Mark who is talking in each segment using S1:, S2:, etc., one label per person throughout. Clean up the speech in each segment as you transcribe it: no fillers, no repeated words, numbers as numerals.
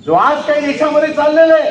S1: जो आज काही देशामध्ये चाललेला आहे,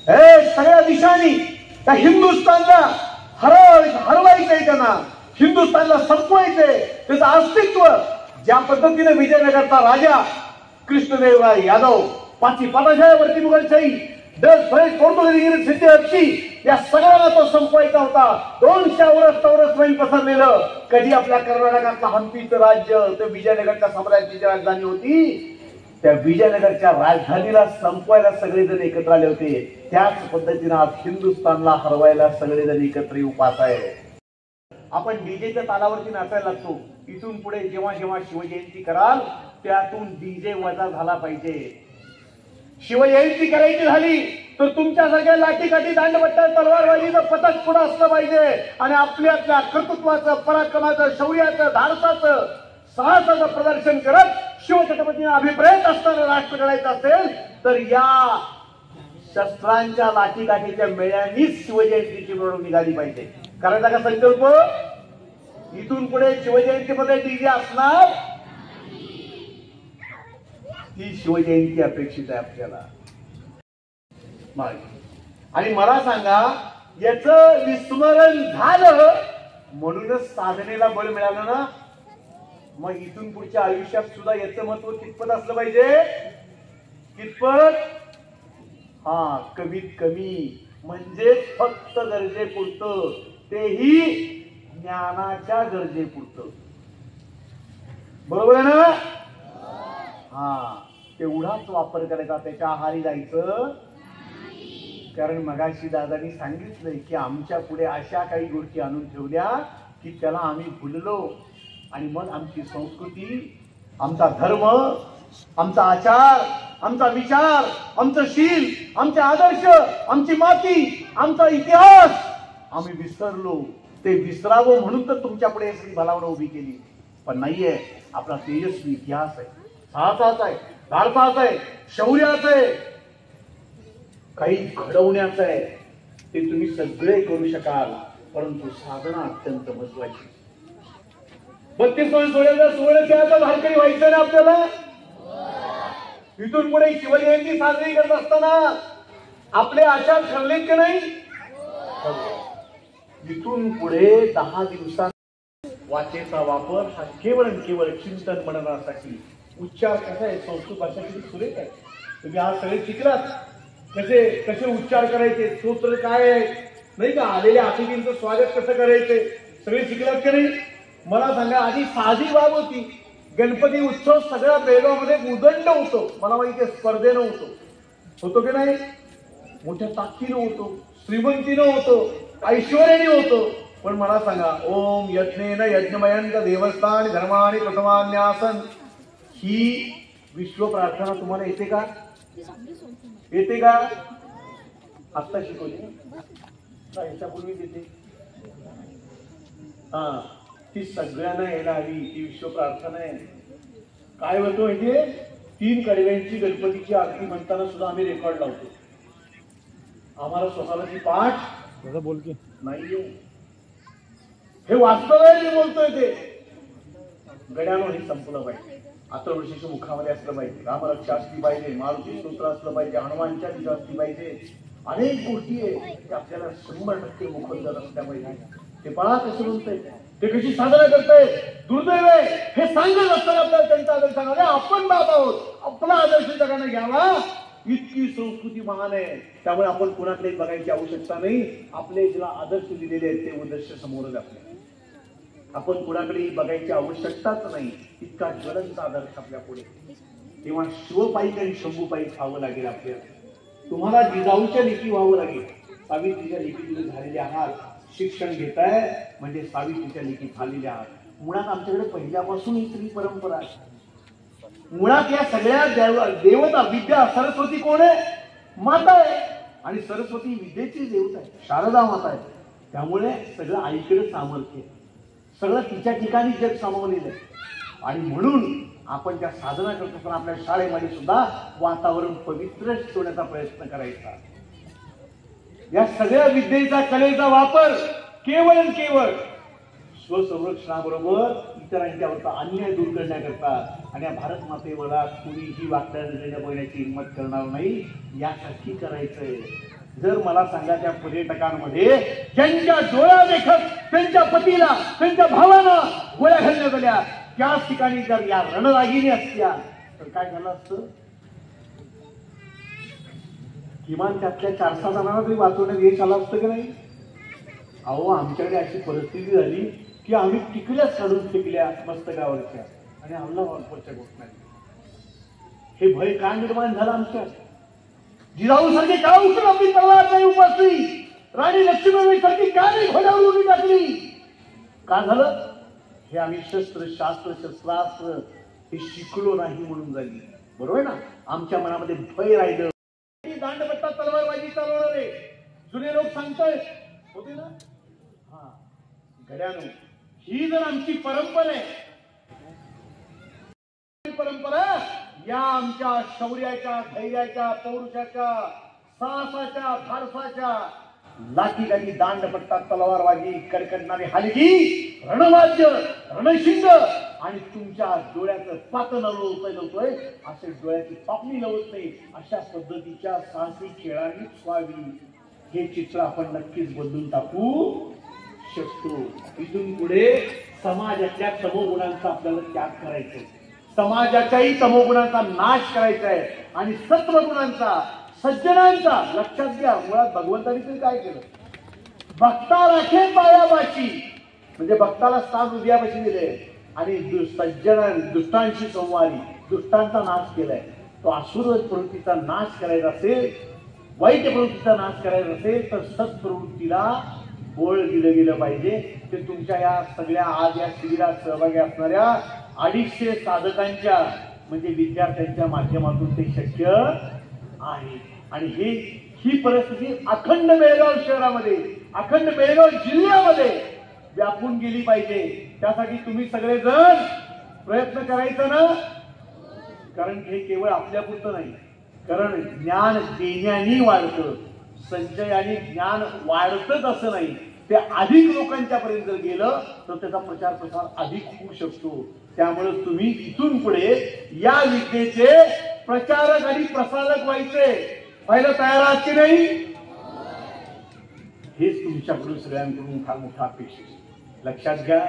S1: हे सगळ्या दिशांनी त्या हिंदुस्थानला हरवायचंय, त्यांना हिंदुस्थानला संपवायचंय. त्याचं अस्तित्व ज्या पद्धतीने विजयनगरचा राजा कृष्णदेवराय यादव, पाची पाटाशाहीवरती मुघलशाही, पोर्तुगीज सिद्धी या सगळ्याला तो संपवायचा होता. 200 वर्ष वैन पसरलेलं. कधी आपल्या कर्नाटकातलं हंपीचं राज्य ते विजयनगरच्या साम्राज्याची राजधानी होती, त्या विजयनगरच्या राजधानीला संपवायला सगळेजण एकत्र आले होते. त्याच पद्धतीने आज हिंदुस्थानला हरवायला सगळेजण एकत्र येऊ पाहत आहे. आपण डीजेच्या तालावरती नाचायला लागतो. इथून पुढे जेव्हा जेव्हा शिवजयंती कराल त्यातून डीजे वजा झाला पाहिजे. शिवजयंती करायची झाली तर तुमच्या सगळ्या लाठीकाठी, दांडबट्ट्या, तलवारबाजीचं पथक पुढे असलं पाहिजे आणि आपल्या कर्तृत्वाचं, पराक्रमाचं, शौर्याचं, धाडसाचं, साहसाचं प्रदर्शन करत शिवछत्रपतींना अभिप्रेत असणारं राष्ट्र घडायचं असेल तर या शस्त्रांच्या लाठीकाठीच्या मेळ्यांनीच शिवजयंतीची मिरवणूक निघाली पाहिजे. करायचा का संकल्प? इथून पुढे शिवजयंतीमध्ये डीजे असणार, ही शिवजयंती अपेक्षित आहे आपल्याला. आणि मला सांगा, याचं विस्मरण झालं म्हणूनच साधनेला बळ मिळालं ना. मग इथून पुढच्या आयुष्यात सुद्धा याचं महत्व कितपत असलं पाहिजे? कितपत? कमीत कमी म्हणजे फक्त गरजेपुरतं, तेही ज्ञानाच्या गरजेपुरतं. बरोबर आहे ना? तेवढाच वापर करायचा, त्याच्या आहारी जायचं. कारण मगाशी दादांनी सांगितलंय की आमच्या पुढे अशा काही गोष्टी आणून ठेवल्या की त्याला आम्ही भुललो आणि मग आमची संस्कृती, आमचा धर्म, आमचा आचार, आमचा विचार, आमचं शील, आमचे आदर्श, आमची माती, आमचा इतिहास आम्ही विसरलो. ते विसरावं म्हणून तर तुमच्या पुढे सगळी भलावणं उभी केली. पण नाहीये, आपला तेजस्वी इतिहास आहे, साहसाचा आहे, धाडसाचा आहे, शौर्याचा आहे, काही घडवण्याचं आहे. ते तुम्ही सगळे करू शकाल, परंतु साधना अत्यंत महत्वाची. 32 वर्ष सोहळ्याचा धारकरी व्हायचं ना आपल्याला. इथून पुढे शिवजयंती साजरी करत असताना आपले आचार ठरलेत की नाही? इथून पुढे 10 दिवसात वाचेचा वापर हा केवळ चिंतन मननासाठी. उच्चार कसा आहे? संस्कृत भाषा किती सुरेख आहे. तुम्ही आज सगळे शिकलात कसे उच्चार करायचे, सूत्र काय आहे नाही का, आलेल्या अतिथींचं स्वागत कसं करायचे सगळे शिकलात की नाही? मला सांगा, आधी साधी बाब होती. गणपती उत्सव सगळ्या बेळगावमध्ये उदंड होतो. मला माहिती आहे, स्पर्धेनं होतो की नाही? मोठ्या ताकदीनं होतो, श्रीमंतीनं होतो, ऐश्वर्याने होतो. पण मला सांगा, ओम यज्ञेन यज्ञमयंत देवस्थान धर्मानि प्रथमान्यासन, ही विश्व प्रार्थना तुम्हाला येते का? येते का? आत्ता शिकवली का? याच्यापूर्वीच येते. ती सगळ्यांना यायला हवी. ती विश्व प्रार्थना आहे. काय होतो म्हणजे 3 कडव्यांची गणपतीची आरती म्हणताना सुद्धा आम्ही रेकॉर्ड लावतो. आम्हाला स्वतःला ती पाठ बोल की नाहीये. हे वास्तव आहे, मी बोलतोय ते. गड्यानं हे संपलं पाहिजे. अथर्वशीर्ष मुखामध्ये असलं पाहिजे, रामरक्षा असली पाहिजे, मारुती स्तोत्र असलं पाहिजे, हनुमानच्या दिशा असली पाहिजे. अनेक गोष्टी आहे की आपल्याला 100% मुखोद्गत असल्या पाहिजे. ते पहा कसं बोलतंय, ते कशी साधना करताय. दुर्दैव आहे हे सांगत असताना आपल्याला त्यांचा आदर्श सांगा. आपण बाप आहोत, आपला आदर्श जगाने घ्यावा. इतकी संस्कृती महान आहे, त्यामुळे आपण कुणाकडे बघायची आवश्यकता नाही. आपले ज्याला आदर्श दिलेले आहेत ते आदर्श समोरच आपले. आपण कुणाकडे बघायची आवश्यकताच नाही. इतका ज्वलंत आदर्श आपल्या पुढे. तेव्हा शिवपाईक आणि शंभूपाईक व्हावं लागेल आपल्याला. तुम्हाला जिजाऊच्या लेखी व्हावं लागेल. सावित्रीच्या लेखी तुम्ही झालेले आहात. शिक्षण घेताय म्हणजे सावित्रीच्या लेखी झालेले आहात. मुळात आमच्याकडे पहिल्यापासून ही स्त्री परंपरा आहे. मुळात या सगळ्या देवता विद्या, सरस्वती कोण आहे? माता आहे. आणि सरस्वती विद्येची देवता आहे, शारदा माता आहे. त्यामुळे सगळं आईकडे सामर्थ्य, सगळं तिच्या ठिकाणी जग सामावलेलं आहे. आणि म्हणून आपण त्या साधना करत असताना आपल्या शाळेमध्ये सुद्धा वातावरण पवित्र ठेवण्याचा प्रयत्न करायचा. या सगळ्या विद्येचा, कलेचा वापर केवळ स्वसंरक्षणाबरोबर इतरांच्यावरचा अन्याय दूर करण्याकरता आणि या भारत मातेला कुणीही वाकड्या नजरेने बघण्याची हिंमत करणार नाही, यासाठी करायचंय. जर मला सांगा त्या पर्यटकांमध्ये ज्यांच्या डोळ्या देखत त्यांच्या पतीला त्यांच्या भावाला गोळ्या घालण्यात आल्या, त्याच ठिकाणी जर या रणरागिणी असत्या तर काय झालं असतं? किमान त्यातल्या 4-6 जणांना तरी वाचवण्यात यश आलं असतं की नाही? अहो, आमच्याकडे अशी परिस्थिती झाली की आम्ही टिकल्याच काढून फेकल्या मस्तकावरच्या आणि अल्लाहच्या घोषणा. हे भय का निर्माण झालं आमच्यात? जिजाऊ सारखी का उचलून आपली तलवार नाही उपसली? राणी लक्ष्मीबाई सारखी का नाही घोड्यावर उडी टाकली? का झालं? हे आम्ही शस्त्रास्त्र हे शिकलो नाही म्हणून झाली. बरोबर ना? आमच्या मनामध्ये भय राहिलं. दांडपट्टा तलवारबाजी चालवणारे जुने लोक सांगताय होते ना. हा, घड्यानो, ही जर आमची परंपरा आहे, परंपरा या आमच्या शौर्याच्या, धैर्याच्या, पौरुषाच्या, साहसाच्या, धाडसाच्या, लाठीकाठी दांडपट्टा तलवारबाजी कडकडणारी हलगी, रणवाद्य, रणशिंग आणि तुमच्या डोळ्याचं पातळ लवतोय असे डोळ्याची पापणी लवत नाही अशा पद्धतीच्या साहसी खेळांनीच व्हावी. हे चित्र आपण नक्कीच बदलून टाकू शकतो. इथून पुढे समाजातल्या तमोगुणांचा आपल्याला त्याग करायचा आहे, समाजाच्याही तमोगुणांचा नाश करायचा आहे आणि सत्वगुणांचा, सज्जनांचा. लक्षात घ्या, मुळात भगवंतानी तरी काय केलं? भक्ता राखे पायापाशी, म्हणजे भक्ताला स्थान हृदयापाशी दिले आणि दुष्टांशी संवारी, दुष्टांचा नाश केलाय. तो असुर प्रवृत्तीचा नाश करायचा असेल, वाईट प्रवृत्तीचा नाश करायचा असेल तर सत्प्रवृत्तीला बळ दिलं गेलं पाहिजे. ते तुमच्या या सगळ्या आज या शिबिरात सहभागी असणाऱ्या 250 साधकांच्या म्हणजे विद्यार्थ्यांच्या माध्यमातून ते शक्य आहे. आणि ही परिस्थिती अखंड बेळगाव शहरामध्ये, अखंड बेळगाव जिल्ह्यामध्ये व्यापून गेली पाहिजे. त्यासाठी तुम्ही सगळेजण प्रयत्न करायचा ना, कारण हे केवळ आपल्यापुरतं नाही. कारण ज्ञान देण्याने वाढतं, संचयाने ज्ञान वाढतच असं नाही, ते अधिक लोकांच्या पर्यंत जर गेलं तर त्याचा प्रचार प्रसार अधिक होऊ शकतो. त्यामुळे तुम्ही इथून पुढे या विद्येचे प्रचारक आणि प्रसारक व्हायचे. पहिलं तयार आहात की नाही? हेच तुमच्याकडून सगळ्यांकडून फार मोठा अपेक्षा. लक्षात घ्या,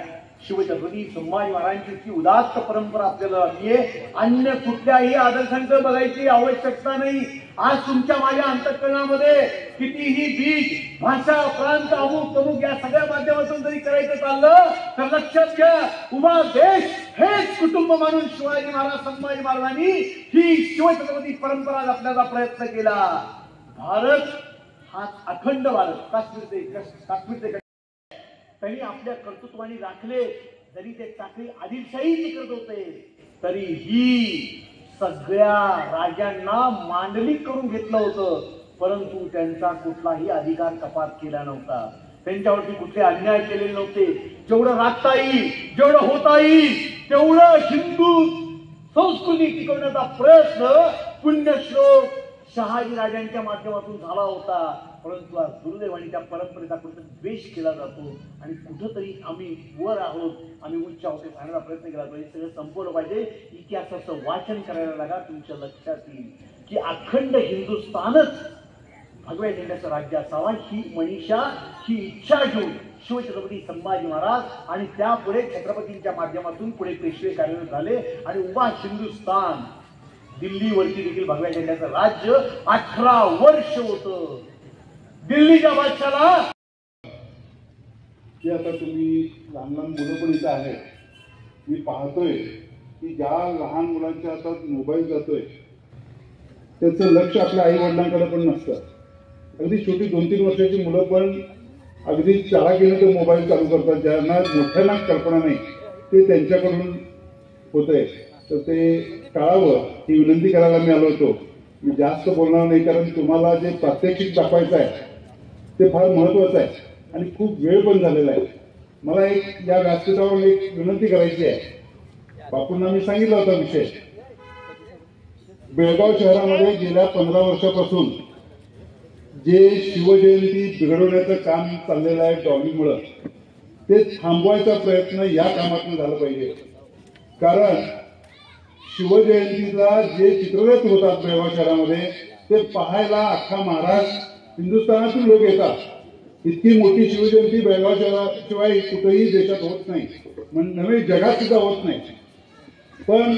S1: शिवछत्रपती संभाजी महाराजांची इतकी उदात्त परंपरा आपल्याला लाभली आहे. अन्य कुठल्याही आदर्शांकडे बघायची आवश्यकता नाही. आज तुमच्या माझ्या अंतःकरणामध्ये कितीही बीज, भाषा, प्रांत, अमुक तमुक या सगळ्या माध्यमातून जरी करायचं चाललं तर लक्षात घ्या, उभा देश हेच कुटुंब मानून शिवाजी महाराज, संभाजी महाराजांनी ही शिवछत्रपती परंपरा जपण्याचा प्रयत्न केला. भारत हा अखंड भारत, काश्मीरचे त्यांनी आपल्या कर्तृत्वाने राखले. जरी ते टाकळी आदिलशाही करत होते तरी ही सगळ्या राजांना मांडलिक करून घेतलं होतं, परंतु त्यांचा कुठलाही अधिकार कपात केला नव्हता. त्यांच्यावरती कुठले अन्याय केलेले नव्हते. जेवढं राखता येईल, जेवढं होता येईल तेवढं हिंदू संस्कृती टिकवण्याचा प्रयत्न पुण्यश्लोक शहाजी राजांच्या माध्यमातून झाला होता. परंतु आज दुर्दैवाने त्या परंपरेचा कुठेतरी द्वेष केला जातो आणि कुठंतरी आम्ही वर आहोत, आम्ही उच्च आहोत हे सांगण्याचा प्रयत्न केला पाहिजे. सगळं संपवलं पाहिजे. इतिहासाचं वाचन करायला लागा. तुमच्या लक्षात येईल की अखंड हिंदुस्थानच भगव्या झेंड्याचं राज्य असावा, ही मनीषा, ही इच्छा घेऊन शिवछत्रपती संभाजी महाराज आणि त्यापुढे छत्रपतींच्या माध्यमातून पुढे पेशवे कार्यरत झाले आणि उभा हिंदुस्थान, दिल्लीवरती देखील भगव्या झेंड्याचं राज्य 18 वर्ष होतं. दिल्लीच्या बादशाला
S2: की आता तुम्ही लहान लहान मुलं पण इथं आहेत. मी पाहतोय की ज्या लहान मुलांच्या हातात मोबाईल जातोय त्याचं लक्ष आपल्या आई वडिलांकडे पण नसतं. अगदी छोटी 2-3 वर्षाची मुलं पण अगदी शाळा गेलं तर मोबाईल चालू करतात. ज्यांना मोठ्यांना कल्पना नाही ते त्यांच्याकडून होतंय. तर ते टाळावं ही विनंती करायला मी आलो होतो. मी जास्त बोलणार नाही कारण तुम्हाला जे प्रात्यक्षिक दाखवायचं आहे ते फार महत्वाचं आहे आणि खूप वेळ पण झालेला आहे. मला एक या व्यासपीठावर एक विनंती करायची आहे. बापूंना मी सांगितला होता विषय. बेळगाव शहरामध्ये गेल्या 15 वर्षापासून जे शिवजयंती बिघडवण्याचं काम चाललेलं आहे डॉलीमुळं, ते थांबवायचा प्रयत्न या कामातून झाला पाहिजे. कारण शिवजयंतीला जे चित्ररथ होतात बेळगाव शहरामध्ये ते पाहायला अख्खा महाराष्ट्र हिंदुस्थानातून लोक येतात. इतकी मोठी शिवजयंती बेळगाव शहराशिवाय कुठेही देशात होत नाही, नव्हे जगात सुद्धा होत नाही. पण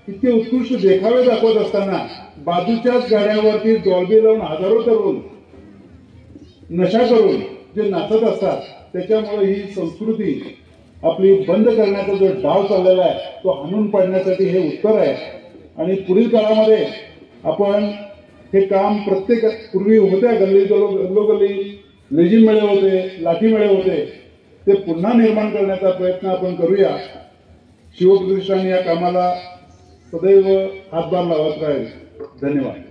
S2: इतके उत्कृष्ट देखावे दाखवत असताना बाजूच्याच गाड्यावरती डॉल्बी लावून हजारो तरुण नशा करून जे नाचत असतात, त्याच्यामुळे ही संस्कृती आपली बंद करण्याचा जो डाव चाललेला आहे तो हाणून पाडण्यासाठी हे उत्तर आहे. आणि पुढील काळामध्ये आपण हे काम प्रत्येक पूर्वी होत्या गल्लोगल्ली लेझिम मेळे होते, लाठी मेळे होते, ते पुन्हा निर्माण करण्याचा प्रयत्न आपण करूया. शिवप्रतिष्ठान या कामाला सदैव हातभार लावत राहील. धन्यवाद.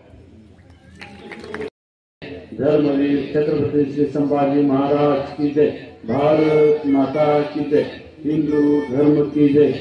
S3: धर्मवीर छत्रपति श्री संभाजी महाराज की जय. भारत माता की जय. हिंदू धर्म की जय.